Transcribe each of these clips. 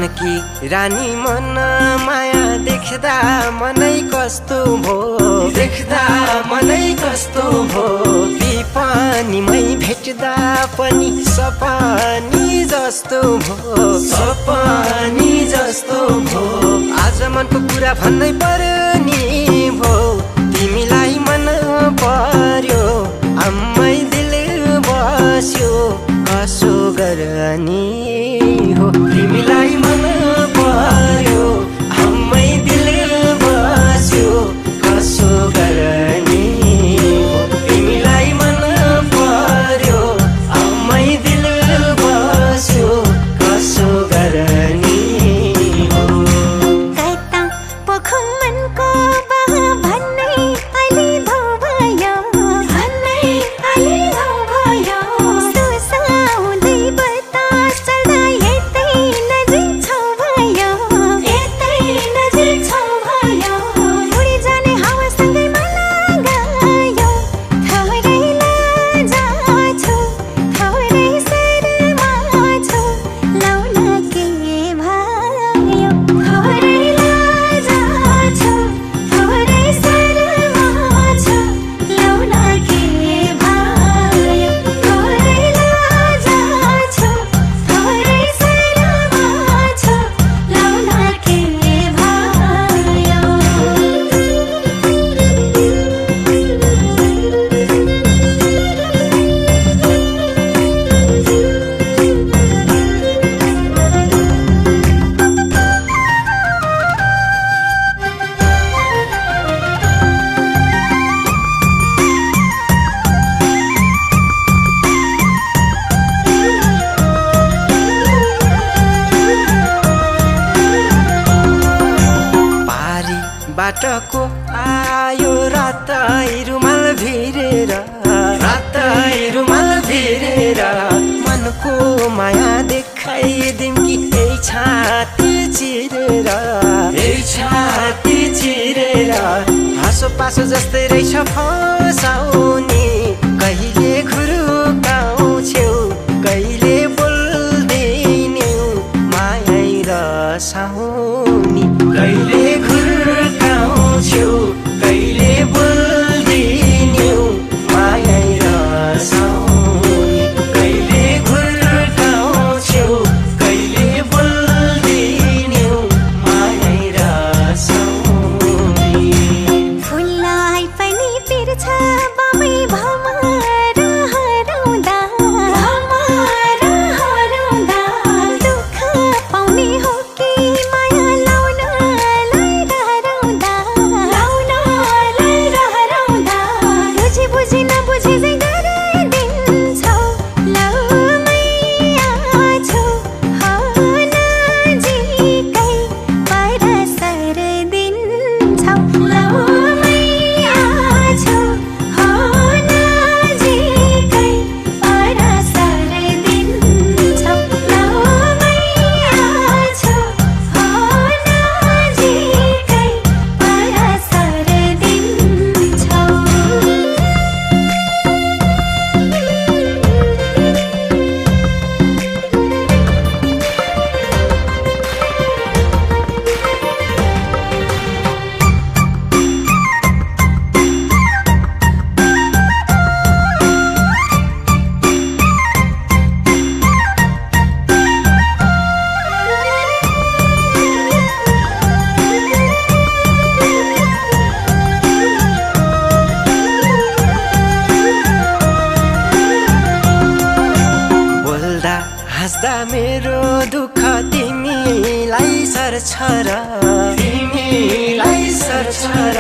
जानकी रानी मन माया देख्दा मनै कस्तो भो देख्दा मनै कस्तो भो पिपनीमै भेट्दा पनि सपनी जस्तो भो सपनी जस्तो भो आज मनको कुरा भन्नै पर्ने भो तिमीलाई मन पर्यो आम्मै दिल बस्यो कसो गर्ने हो तिमीलाई मन पर्यो आम्मै दिल बस्यो कसो गर्ने हो तिमीलाई मन पर्यो आम्मै दिल बस्यो कसो गर्ने हो कता पोखो मनको बहा भन्नै अलि धौ भयो भन्नै अलि धौ भयो सुसाउँदै बतास चढ्दा यतै नजिक छौ भयो यतै नजिक छौ भयो उडी जाने हावासँगै मलाई गयो थोरै लाजा छु थोरै शर्मा छु लौन के भयो थोरै लाजा छु थोरै शर्मा छु लौन के भयो थोरै लाजा छु थोरै शर्मा छु लौन के पारी बाटको आयो रातै रुमाल भिरेर रातै रुमाल भिरेर मनको माया देखाइदिम कि यही छाती चिरेर यही छाती चिरेर हाँसो पासो जस्तै रहेछ फसाउने कहिले खुरुकाउँछौ कहिले बोल्दैन्यौ माया रसाउने कहिले खुरुकाउँछौ कहिले बोल्दैन्यौ माया रसाउने कहिले खुरुकाउँछौ कहिले बोल्दैन्यौ माया रसाउने फुललाई पनि पिर्छ बामै भमर हराउँदा भमर हराउँदा दुःख पाउने हो कि माया लाउनलाई डराउँदा लाउनलाई डराउँदा बुझी बुझी नबुझी चाहिँ गरिदिन्छौ लौ मैया छु हो नजिकै परसर दिन्छौ लौ मैया छु हो नजिकै परसर दिन्छौ लौ मैया छु हो नजिकै परसर दिन्छौ बोल्दा हाँस्दा मेरो दुःख तिमीलाई सर्छ र तिमीलाई सर्छ र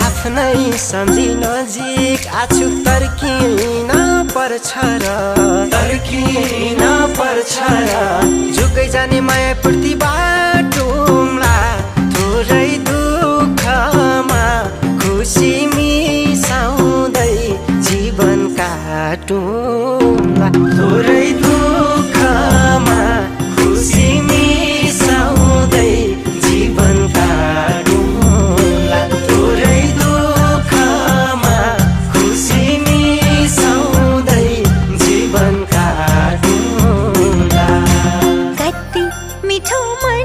आफ्नै सम्झी नजिक आछु तर्किन पर्छ र तर्किन पर्छ र झुकै जाने माया पूर्ति बाटोमा थोरै दुःखमा खुसी मिसाउँदै जीवन काटुँला थोरै दुःखमा खुसी मिसाउँदै जीवन काटुँला थोरै दुःखमा खुसी मिसाउँदै जीवन काटुँला कति मिठो मन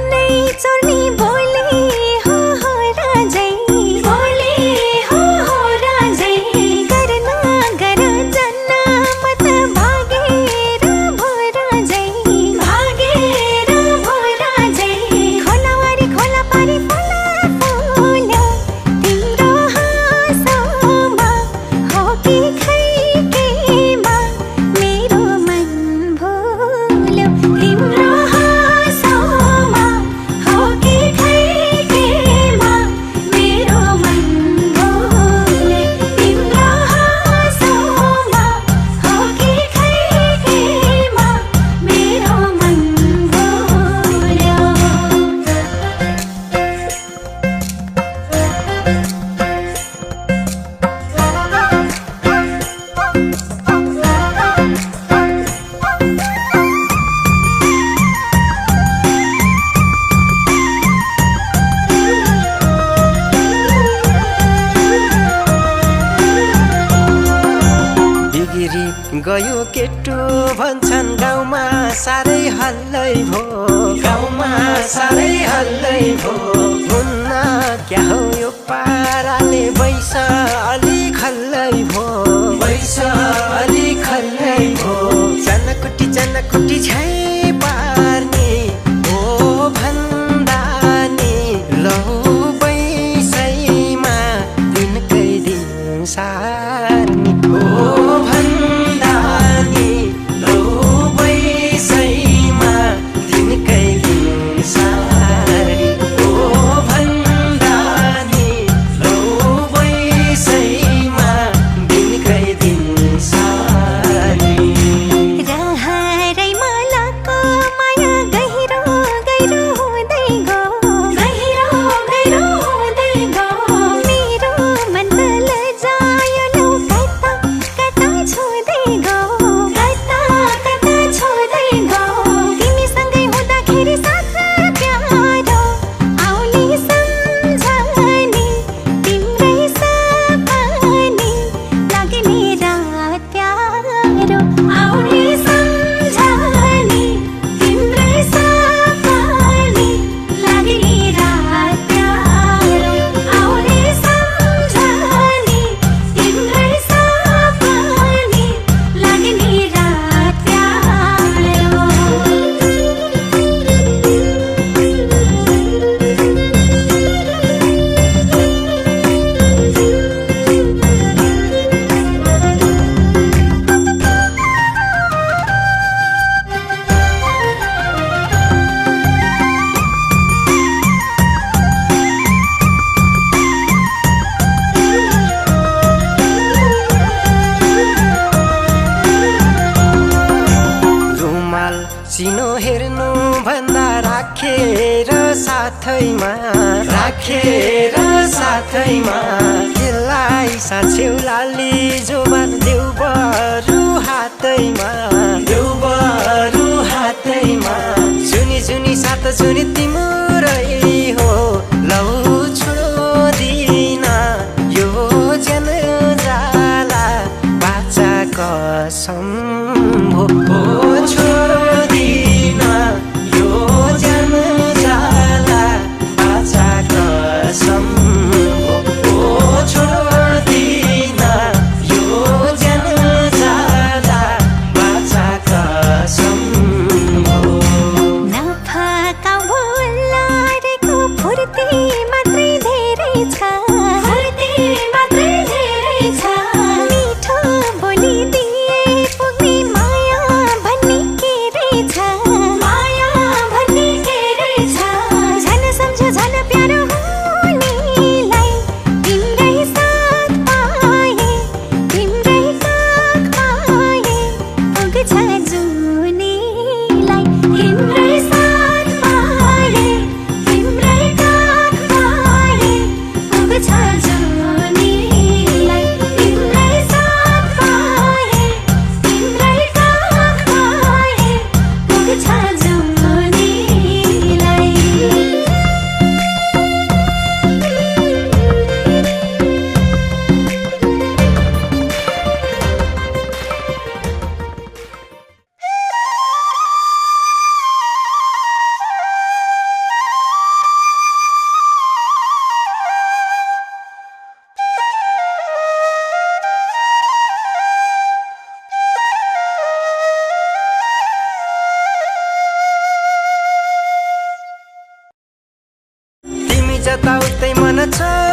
गयो केटो भन्छन् गाउँमा साह्रै हल्लै भो गाउँमा साह्रै हल्लै भो हुन्न क्या हो यो पाराले बैस अलि खल्लै भो बैस अलि खल्लै भो जनकुटी झै पार्ने ओ भन्दा नि लौ बैसैमा दिनकै दिन सार्ने ओ भन्दा नि लौ बैसैमा दिनकै दिन सार्ने ओ भन्दा नि लौ बैसैमा दिनकै दिन सार्ने रहरै मलको माया गहिरो गहिरो हुँदै गयो गहिरो गहिरो हुँदै गयो मेरो मन त लजायो लौ कता कता छुँदै गयो कता कता छुँदै गयो तिमीसँगै हुँदाखेरि साथ प्यारो आउने सम्झने तिम्रै सपने लाग्ने रात प्यारो आउने सम्झने तिम्रै सपने लाग्ने रात प्यारो आउने सम्झने तिम्रै सपने लाग्ने रात प्यारो रुमाल सिनो हेर्नु भन्दा राखेर साथैमा त्यसलाई साछ्यौ लाली जोबान देउ बरु हातैमा जुनी सात जुनी तिम्रै हो लौ छोडिदिन यो जन जाला बाचा कसम हो छोडिदिन यो जन जाला बाचा कसम हो छोडिदिन यो जन जाला बाचा कसम हो नफाका बोलारेको फुर्ती मात्रै धेरै छ मिठो बोलिदिए पुग्ने माया भन्ने के रहेछ झन सम्झ झन प्यारो हुनेलाई तिम्रै साथ पाए तिम्रै काख पाए पुग्छ जुनीलाई तिम्रै साथ पाए तिम्रै काख पाए पुग्छ जुनीलाई तिम्रै साथ पाए तिम्रै काख पाए पुग्छ जुनीलाई तिमी जताउतै मन छ